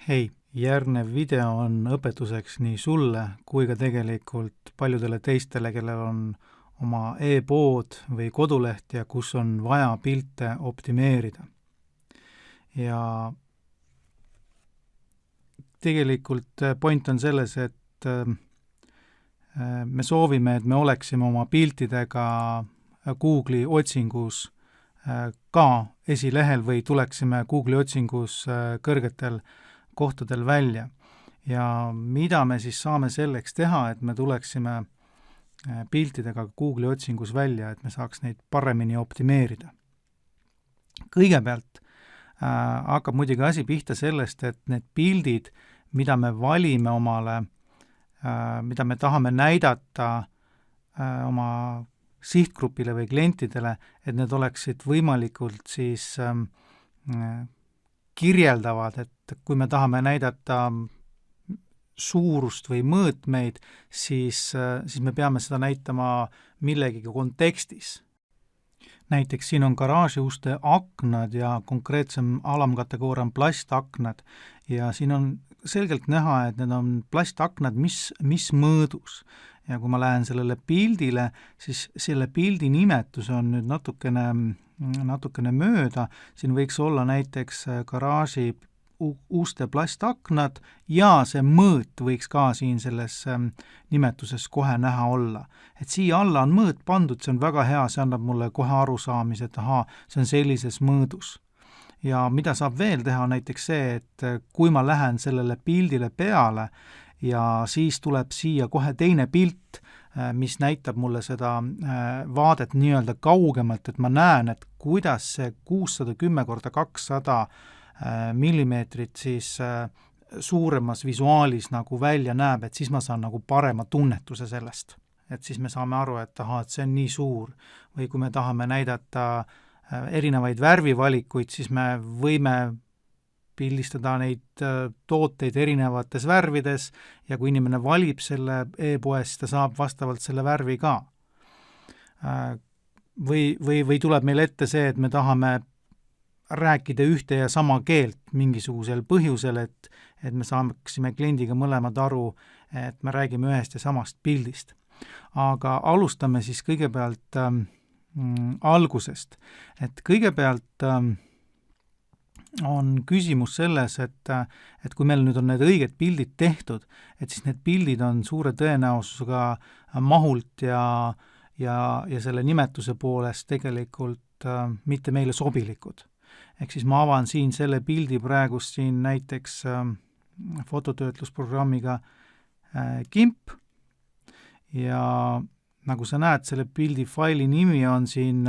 Hei, järgnev video on õpetuseks nii sulle kui ka tegelikult paljudele teistele, kellel on oma e-pood või koduleht ja kus on vaja pilte optimeerida. Ja tegelikult point on selles, et me soovime, et me oleksime oma piltidega Google'i otsingus ka esilehel või tuleksime Google'i otsingus kõrgetel kohtadel välja. Ja mida me siis saame selleks teha, et me tuleksime piltidega Google'i otsingus välja, et me saaks neid paremini optimeerida. Kõigepealt hakkab muidugi asi pihta sellest, et need pildid, mida me valime omale, mida me tahame näidata oma sihtgrupile või klientidele, et need oleksid võimalikult siis kirjeldavad, et kui me tahame näidata suurust või mõõtmeid, siis me peame seda näitama millegagi kontekstis. Näiteks siin on garaažiuste aknad ja konkreetsem alamkategooria on plastaknad ja siin on selgelt näha, et need on plastaknad, mis mõõdus. Ja kui ma lähen sellele pildile, siis selle pildi nimetus on nüüd natukene mööda, siin võiks olla näiteks garaaži uste plastaknad ja see mõõt võiks ka siin selles nimetuses kohe näha olla. Et siia alla on mõõt pandud, see on väga hea, see annab mulle kohe arusaamise, et see on sellises mõõdus. Ja mida saab veel teha, näiteks see, et kui ma lähen sellele pildile peale ja siis tuleb siia kohe teine pilt, mis näitab mulle seda vaadet nii-öelda kaugemalt, et ma näen, et kuidas see 610x200 millimeetrit siis suuremas visuaalis nagu välja näeb, et siis ma saan nagu parema tunnetuse sellest. Et siis me saame aru, et see on nii suur. Või kui me tahame näidata erinevaid värvivalikuid, siis me võime pildistada neid tooteid erinevates värvides ja kui inimene valib selle e-poest, ta saab vastavalt selle värvi ka. Või tuleb meil ette see, et me tahame rääkida ühte ja sama keelt mingisugusel põhjusel, et me saaksime kliendiga mõlemad aru, et me räägime ühest ja samast pildist. Aga alustame siis kõigepealt algusest. Et kõigepealt on küsimus selles, et kui meil nüüd on need õiged pildid tehtud, et siis need pildid on suure tõenäosusega mahult ja selle nimetuse poolest tegelikult mitte meile sobilikud. Ehk siis ma avan siin selle pildi praegust siin näiteks fototöötlusprogrammiga GIMP ja nagu sa näed, selle pildi faili nimi on siin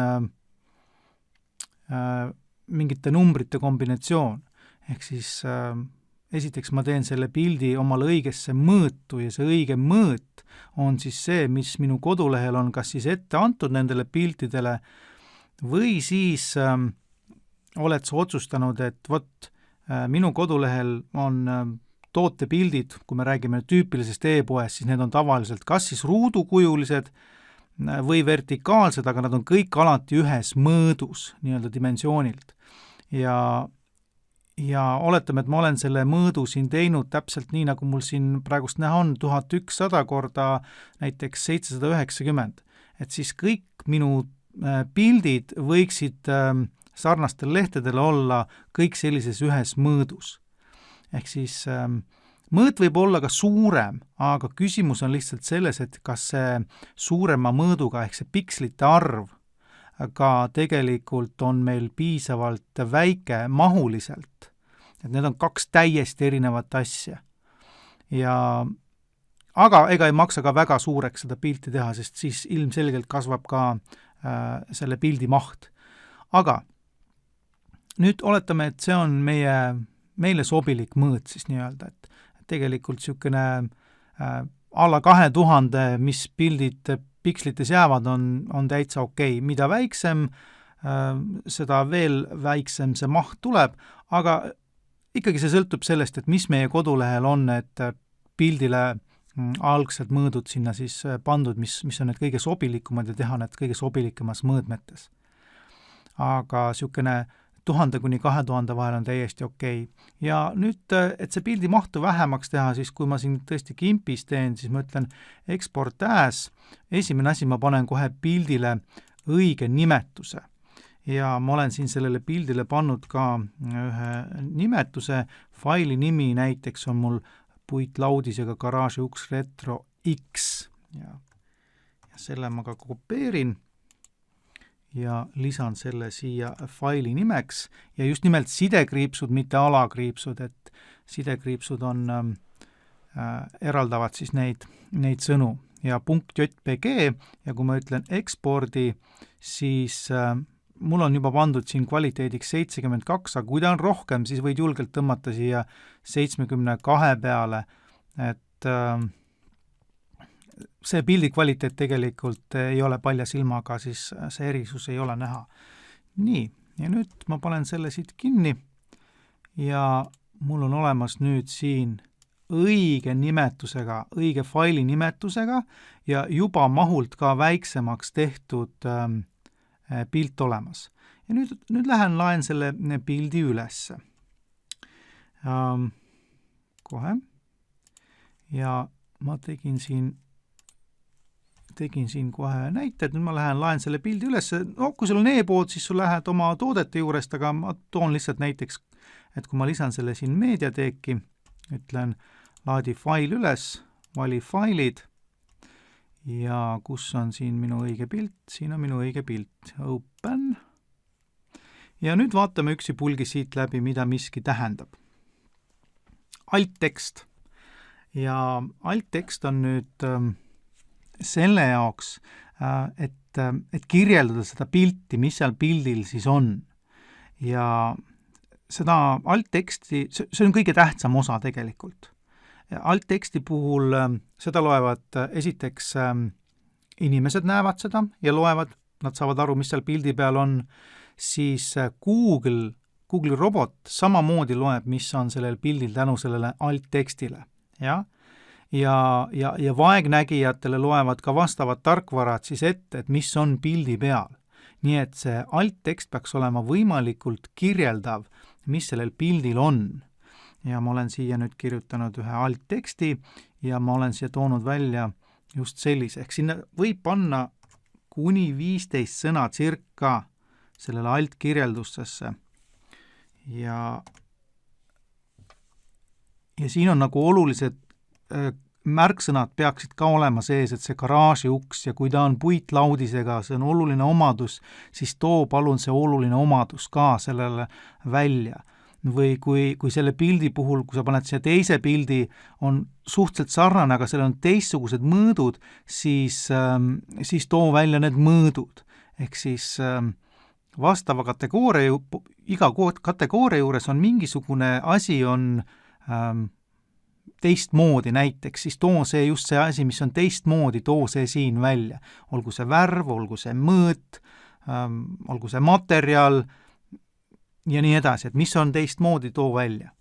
mingite numbrite kombinatsioon. Ehk siis esiteks ma teen selle pildi omale õigesse mõõtu ja see õige mõõt on siis see, mis minu kodulehel on kas siis ette antud nendele piltidele või siis oled sa otsustanud, et minu kodulehel on tootepildid, kui me räägime tüüpilisest e-poest, siis need on tavaliselt kas siis ruudukujulised või vertikaalsed, aga nad on kõik alati ühes mõõdus, nii-öelda dimensioonilt. Ja oletame, et ma olen selle mõõdu siin teinud täpselt nii, nagu mul siin praegust näha on, 1100 korda näiteks 790. Et siis kõik minu pildid võiksid sarnastel lehtedel olla kõik sellises ühes mõõdus. Ehk siis mõõt võib olla ka suurem, aga küsimus on lihtsalt selles, et kas see suurema mõõduga ehk see pikslite arv ka tegelikult on meil piisavalt väike mahuliselt. Et need on kaks täiesti erinevat asja. Aga ega ei maksa ka väga suureks seda pilti teha, sest siis ilmselgelt kasvab ka selle pildi maht. Aga nüüd oletame, et see on meile sobilik mõõt siis nii-öelda, et tegelikult niisugune alla 2000, mis pildid pikslites jäävad, on täitsa okei. Mida väiksem, seda veel väiksem see maht tuleb, aga ikkagi see sõltub sellest, et mis meie kodulehel on, et pildile algselt mõõdud sinna siis pandud, mis on need kõige sobilikumad ja teha need kõige sobilikumas mõõtmetes. Aga niisugune 1000 kuni 2000 vahel on täiesti okei. Ja nüüd, et see pildi mahtu vähemaks teha, siis kui ma siin tõesti kimpis teen, siis ma ütlen export as, esimene asi ma panen kohe pildile õige nimetuse. Ja ma olen siin sellele pildile pannud ka ühe nimetuse, faili nimi näiteks on mul puitlaudisega garaaži uks retro X. Ja selle ma ka kopeerin ja lisan selle siia faili nimeks ja just nimelt sidekriipsud, mitte alakriipsud, et sidekriipsud on eraldavad siis neid sõnu ja .jpg ja kui ma ütlen ekspordi, siis mul on juba pandud siin kvaliteediks 72, aga kui ta on rohkem, siis võid julgelt tõmmata siia 72 peale, et see pildi kvaliteet tegelikult ei ole palja silmaga, siis see erisus ei ole näha. Nii, ja nüüd ma panen selle siit kinni ja mul on olemas nüüd siin õige nimetusega, õige faili nimetusega ja juba mahult ka väiksemaks tehtud pilt olemas. Ja nüüd laen selle pildi ülesse. Kohe. Ja ma tegin siin kohe näited, nüüd ma laen selle pildi ülesse, no kui sul on e-pood, siis sul lähed oma toodete juurest, aga ma toon lihtsalt näiteks, et kui ma lisan selle siin meediateeki, ütlen laadi fail üles, vali failid ja kus on siin minu õige pilt, siin on minu õige pilt, open ja nüüd vaatame üksipulgi siit läbi, mida miski tähendab. Alt-tekst ja alt-tekst on nüüd selle jaoks, et kirjeldada seda pilti, mis seal pildil siis on. Ja seda alt-teksti, see on kõige tähtsam osa tegelikult. Alt-teksti puhul seda loevad esiteks inimesed näevad seda ja loevad, nad saavad aru, mis seal pildi peal on, siis Google robot samamoodi loeb, mis on sellel pildil tänu sellele alt-tekstile, jah? Ja vaegnägijatele loevad ka vastavad tarkvarad siis ette, et mis on pildi peal. Nii et see alt-tekst peaks olema võimalikult kirjeldav, mis sellel pildil on. Ja ma olen siia nüüd kirjutanud ühe alt-teksti ja ma olen siia toonud välja just sellise. Ehk sinna võib panna kuni 15 sõna circa sellele alt-kirjeldustesse. Ja siin on nagu olulised märksõnad peaksid ka olema sees, et see garaaži uks ja kui ta on puitlaudisega, see on oluline omadus, siis too palun see oluline omadus ka sellele välja. Või kui selle pildi puhul, kui sa paned siia teise pildi, on suhteliselt sarnane, aga seal on teistsugused mõõdud, siis too välja need mõõdud. Ehk siis vastava kategooria, iga kategooria juures on mingisugune asi on teistmoodi näiteks, siis too see just see asi, mis on teistmoodi, too see siin välja. Olgu see värv, olgu see mõõt, olgu see materjal ja nii edasi, et mis on teistmoodi, too välja.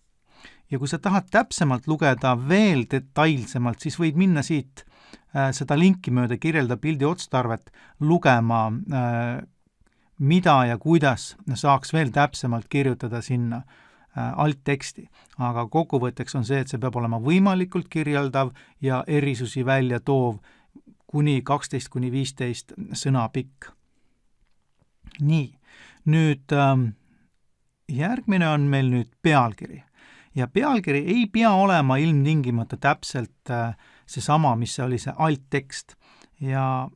Ja kui sa tahad täpsemalt lugeda veel detailsemalt, siis võid minna siit seda linki mööda kirjelda pildi otstarvet lugema, mida ja kuidas saaks veel täpsemalt kirjutada sinna alt-teksti, aga kokkuvõtteks on see, et see peab olema võimalikult kirjeldav ja erisusi välja toov kuni 12 kuni 15 sõna pikk. Nii, nüüd järgmine on meil nüüd pealkiri ja pealkiri ei pea olema ilmtingimata täpselt seesama, mis oli see alt-tekst ja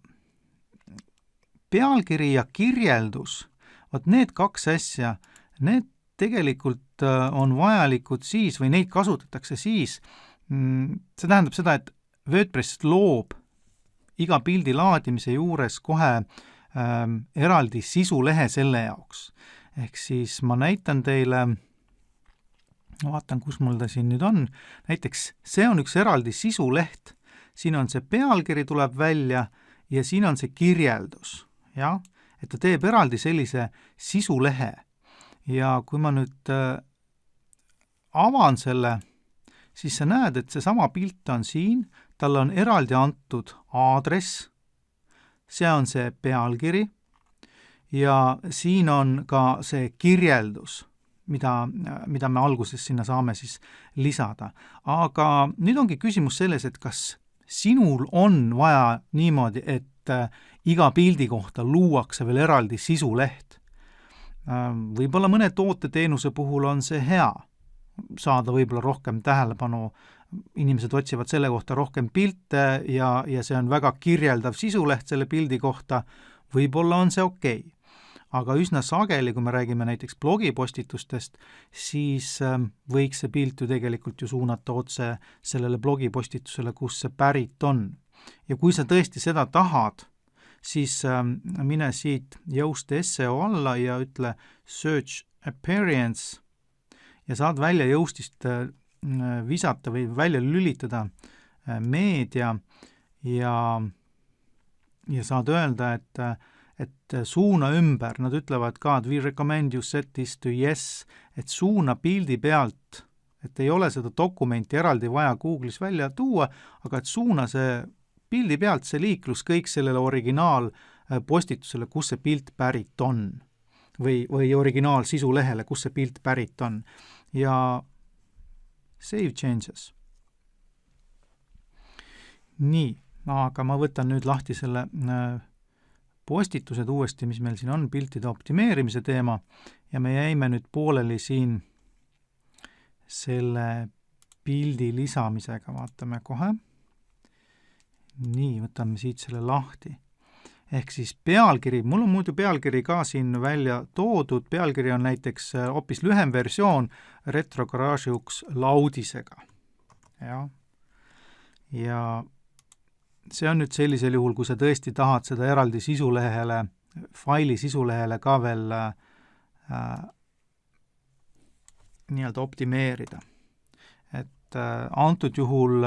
pealkiri ja kirjeldus, vot need kaks asja, need tegelikult on vajalikud siis või neid kasutatakse siis, see tähendab seda, et WordPress loob iga pildi laadimise juures kohe eraldi sisulehe selle jaoks. Ehk siis ma näitan teile, vaatan, kus mul ta siin nüüd on, näiteks see on üks eraldi sisuleht, siin on see pealkiri tuleb välja ja siin on see kirjeldus, jah? Et ta teeb eraldi sellise sisulehe. Ja kui ma nüüd avan selle, siis sa näed, et see sama pilt on siin, talle on eraldi antud aadress, see on see pealkiri ja siin on ka see kirjeldus, mida me alguses sinna saame siis lisada. Aga nüüd ongi küsimus selles, et kas sinul on vaja niimoodi, et iga pildi kohta luuakse veel eraldi sisuleht. Võib-olla mõne tooteteenuse puhul on see hea, saada võib-olla rohkem tähelepanu, inimesed otsivad selle kohta rohkem pilte ja see on väga kirjeldav sisuleht selle pildi kohta, võib-olla on see okei. Aga üsna sageli, kui me räägime näiteks blogipostitustest, siis võiks see pilt ju tegelikult ju suunata otse sellele blogipostitusele, kus see pärit on. Ja kui sa tõesti seda tahad, siis mine siit Yoast SEO alla ja ütle search appearance ja saad välja Yoastist visata või välja lülitada meedia ja saad öelda, et suuna ümber, nad ütlevad ka, et we recommend you set this to yes, et suuna pildi pealt, et ei ole seda dokumenti eraldi vaja Google'is välja tuua, aga et suuna see pildi pealt see liiklus kõik sellele originaalpostitusele, kus see pilt pärit on või originaal sisulehele, kus see pilt pärit on ja save changes. Nii, aga ma võtan nüüd lahti selle postitused uuesti, mis meil siin on, piltide optimeerimise teema ja me jäime nüüd pooleli siin selle pildi lisamisega, vaatame kohe. Nii, võtame siit selle lahti. Ehk siis pealkiri, mul on muidu pealkiri ka siin välja toodud, pealkiri on näiteks hoopis lühem versioon Retro Garage uks laudisega. Ja see on nüüd sellisel juhul, kui sa tõesti tahad seda eraldi sisulehele, faili sisulehele ka veel nii-öelda optimeerida. Et antud juhul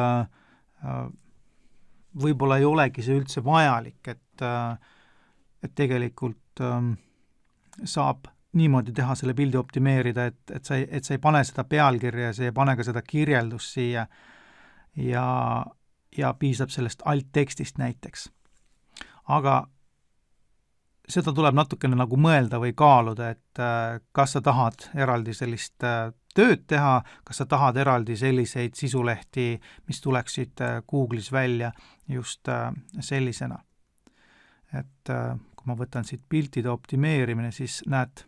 võib-olla ei olegi see üldse vajalik, et tegelikult saab niimoodi teha selle pildi optimeerida, et sa ei pane seda pealkirja, sa ei pane ka seda kirjeldust siia ja piisab sellest alt-tekstist näiteks. Aga seda tuleb natukene nagu mõelda või kaaluda, et kas sa tahad eraldi sellist tööd teha, kas sa tahad eraldi selliseid sisulehti, mis tuleksid Google'is välja just sellisena. Et kui ma võtan siit piltide optimeerimine, siis näed,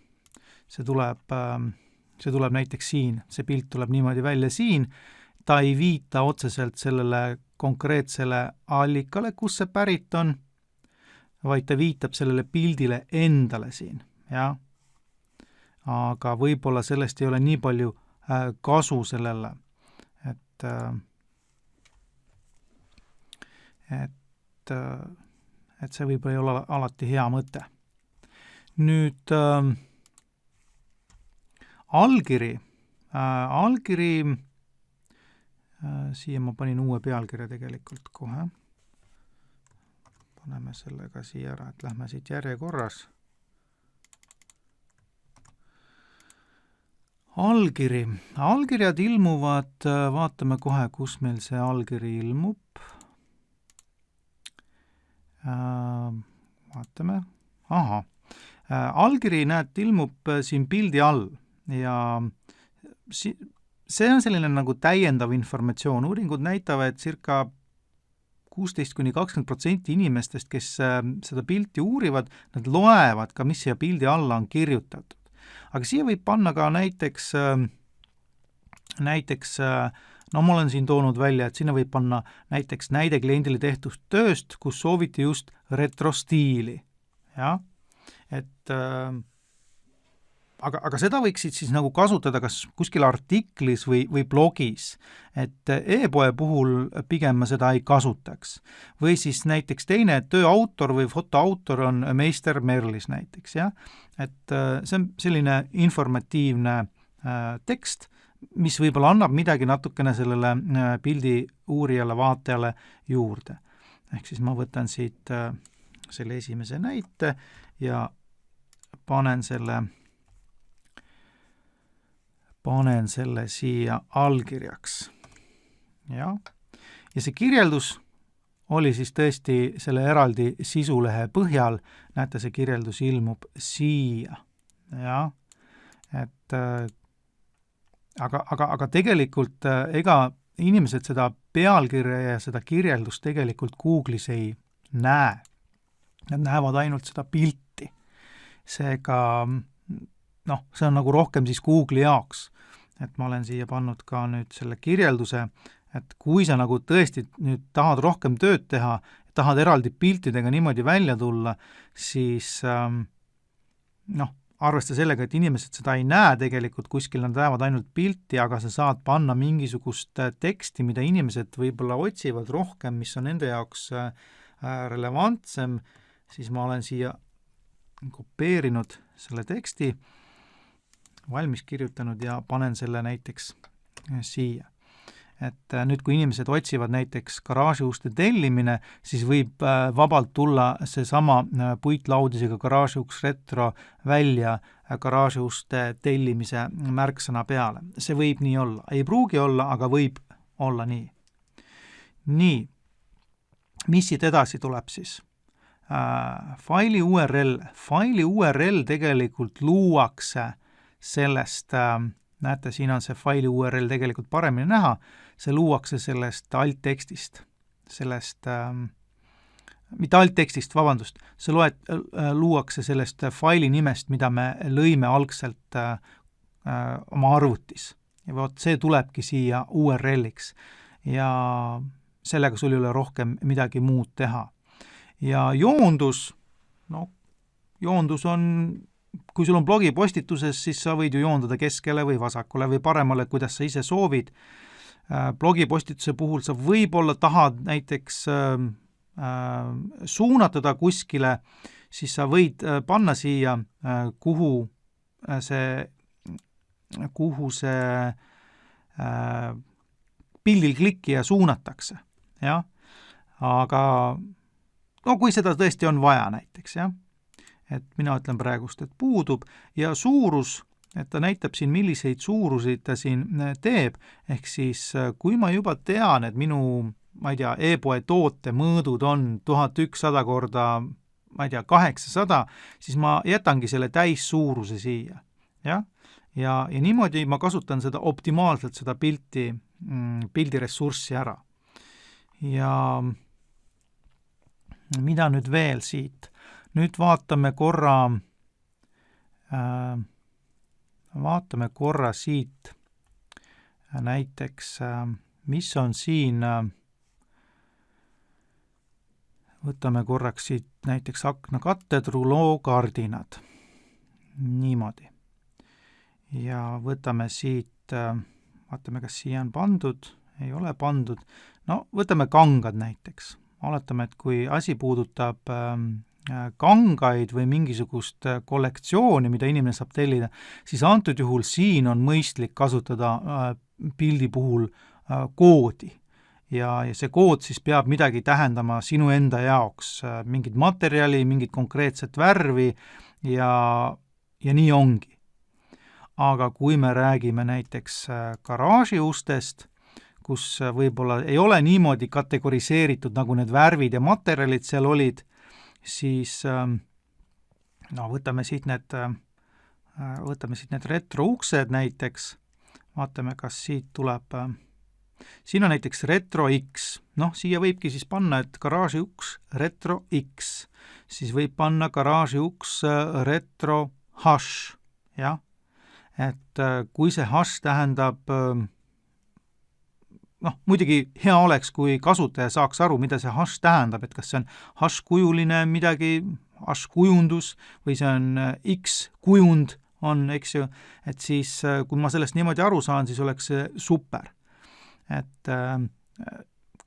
see tuleb näiteks siin, see pilt tuleb niimoodi välja siin, ta ei viita otseselt sellele konkreetsele allikale, kus see pärit on, vaid ta viitab sellele pildile endale siin, jah. Aga võib-olla sellest ei ole nii palju kasu sellele, et see võib-olla ei ole alati hea mõte. Nüüd allkiri, siia ma panin uue pealkirja tegelikult kohe. Paneme selle ka siia ära, et lähme siit järjekorras. Allkirjad ilmuvad, vaatame kohe, kus meil see allkiri ilmub. Vaatame. Allkiri, näed, ilmub siin pildi all ja see on selline nagu täiendav informatsioon. Uuringud näitavad, et circa 16–20% inimestest, kes seda pilti uurivad, nad loevad ka, mis siia pildi alla on kirjutatud. Aga siia võib panna ka näiteks, no ma olen siin toonud välja, et sinna võib panna näiteks näide kliendile tehtud tööst, kus sooviti just retrostiili. Ja? Et aga seda võiksid siis nagu kasutada kas kuskil artiklis või blogis, et e-poe puhul pigem ma seda ei kasutaks. Või siis näiteks teine tööautor või fotoautor on Meister Merlis näiteks, jah? Et see on selline informatiivne tekst, mis võib-olla annab midagi natukene sellele pildi uurijale, vaatajale juurde. Ehk siis ma võtan siit selle esimese näite ja panen selle siia allkirjaks. Ja see kirjeldus oli siis tõesti selle eraldi sisulehe põhjal, näete, see kirjeldus ilmub siia, jah, et aga tegelikult ega inimesed seda pealkirja ja seda kirjeldust tegelikult Google'is ei näe. Nad näevad ainult seda pilti. Seega, see on nagu rohkem siis Google'i jaoks. Et ma olen siia pannud ka nüüd selle kirjelduse, et kui sa nagu tõesti nüüd tahad rohkem tööd teha, tahad eraldi piltidega niimoodi välja tulla, siis arvesta sellega, et inimesed seda ei näe tegelikult kuskil, nad näevad ainult pilti, aga sa saad panna mingisugust teksti, mida inimesed võib-olla otsivad rohkem, mis on nende jaoks relevantsem, siis ma olen siia kopeerinud selle teksti, valmis kirjutanud ja panen selle näiteks siia. Et nüüd, kui inimesed otsivad näiteks garaažiuste tellimine, siis võib vabalt tulla seesama puitlaudisega garaažiuks retro välja garaažiuste tellimise märksõna peale. See võib nii olla. Ei pruugi olla, aga võib olla nii. Nii, mis siit edasi tuleb siis? Faili URL tegelikult luuakse sellest, näete, siin on see faili URL tegelikult paremini näha, see luuakse sellest alttekstist, mitte alttekstist, vabandust, see luuakse sellest faili nimest, mida me lõime algselt oma arvutis. Ja võt, see tulebki siia URL-iks ja sellega sul ei ole rohkem midagi muud teha. Ja joondus on, kui sul on blogipostituses, siis sa võid ju joondada keskele või vasakule või paremale, kuidas sa ise soovid. Blogipostituse puhul sa võib-olla tahad näiteks suunatada kuskile, siis sa võid panna siia, kuhu see pildil klikkija suunatakse. Ja? Aga kui seda tõesti on vaja näiteks, jah, et mina ütlen praegust, et puudub ja suurus, et ta näitab siin, milliseid suuruseid ta siin teeb, ehk siis kui ma juba tean, et minu, ma ei tea, e-poe toote mõõdud on 1100 korda, ma ei tea, 800, siis ma jätangi selle täissuuruse siia, jah, ja niimoodi ma kasutan seda optimaalselt, seda pildiressurssi ära. Ja mida nüüd veel siit? Nüüd vaatame korra siit näiteks, mis on siin, võtame korraks siit näiteks aknakatted, rulookardinad, niimoodi. Ja võtame siit, vaatame, kas siia on pandud, ei ole pandud, võtame kangad näiteks. Oletame, et kui asi puudutab kangaid või mingisugust kollektsiooni, mida inimene saab tellida, siis antud juhul siin on mõistlik kasutada pildi puhul koodi. Ja see kood siis peab midagi tähendama sinu enda jaoks, mingit materjali, mingit konkreetset värvi ja nii ongi. Aga kui me räägime näiteks garaažiustest, kus võib-olla ei ole niimoodi kategoriseeritud, nagu need värvid ja materjalid seal olid, siis võtame siit need retrouksed näiteks, vaatame, kas siit tuleb, siin on näiteks retro X, siia võibki siis panna, et garaaži uks retro X, siis võib panna garaaži uks retro hash, jah, et kui see hash tähendab muidugi hea oleks, kui kasutaja saaks aru, mida see hash tähendab, et kas see on hash-kujuline midagi, hash-kujundus või see on X-kujund on, eks ju, et siis kui ma sellest niimoodi aru saan, siis oleks see super. Et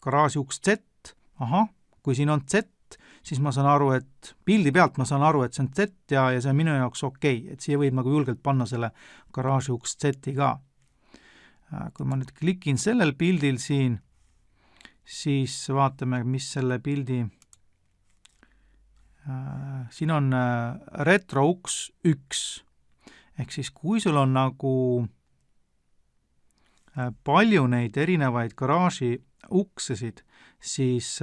garaaži uks Z, kui siin on Z, siis ma saan aru, et pildi pealt ma saan aru, et see on Z ja see on minu jaoks okei, et siia võib nagu julgelt panna selle garaaži uks Z-i ka. Kui ma nüüd klikin sellel pildil siin, siis vaatame, mis selle pildi, siin on retro uks 1, ehk siis kui sul on nagu palju neid erinevaid garaaži uksesid, siis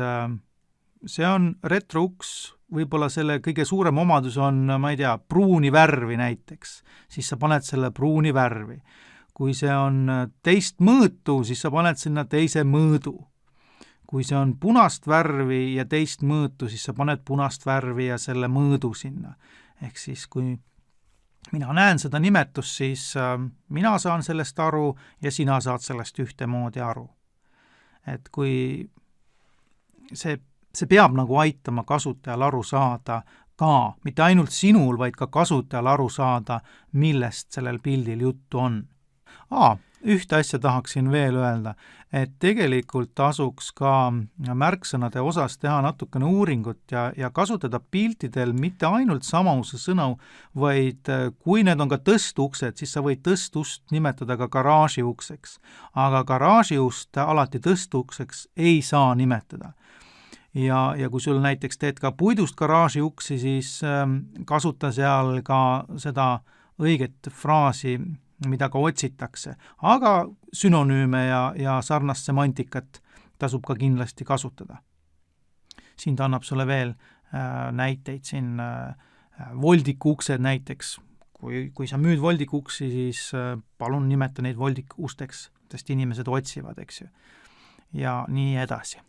see on retrouks, võib-olla selle kõige suurem omadus on, ma ei tea, pruuni värvi näiteks, siis sa paned selle pruuni värvi. Kui see on teist mõõtu, siis sa paned sinna teise mõõdu. Kui see on punast värvi ja teist mõõtu, siis sa paned punast värvi ja selle mõõdu sinna. Ehk siis, kui mina näen seda nimetust, siis mina saan sellest aru ja sina saad sellest ühtemoodi aru. Et kui see peab nagu aitama kasutajal aru saada ka, mitte ainult sinul, vaid ka kasutajal aru saada, millest sellel pildil juttu on. Ühte asja tahaksin veel öelda, et tegelikult tasuks ka märksõnade osas teha natukene uuringut ja kasutada piltidel mitte ainult samuse sõnu, vaid kui need on ka tõstuksed, siis sa võid tõstust nimetada ka garaažiukseks. Aga garaažiust alati tõstukseks ei saa nimetada. Ja kui sul näiteks teed ka puidust garaažiuksi, siis kasuta seal ka seda õiget fraasi, mida ka otsitakse, aga sünonüüme ja sarnast semantikat tasub ka kindlasti kasutada. Siin ta annab sulle veel näiteid, siin voldikuuksed näiteks. Kui sa müüd voldikuuksi, siis palun nimeta neid voldikusteks, sest inimesed otsivad, eks ju. Ja nii edasi.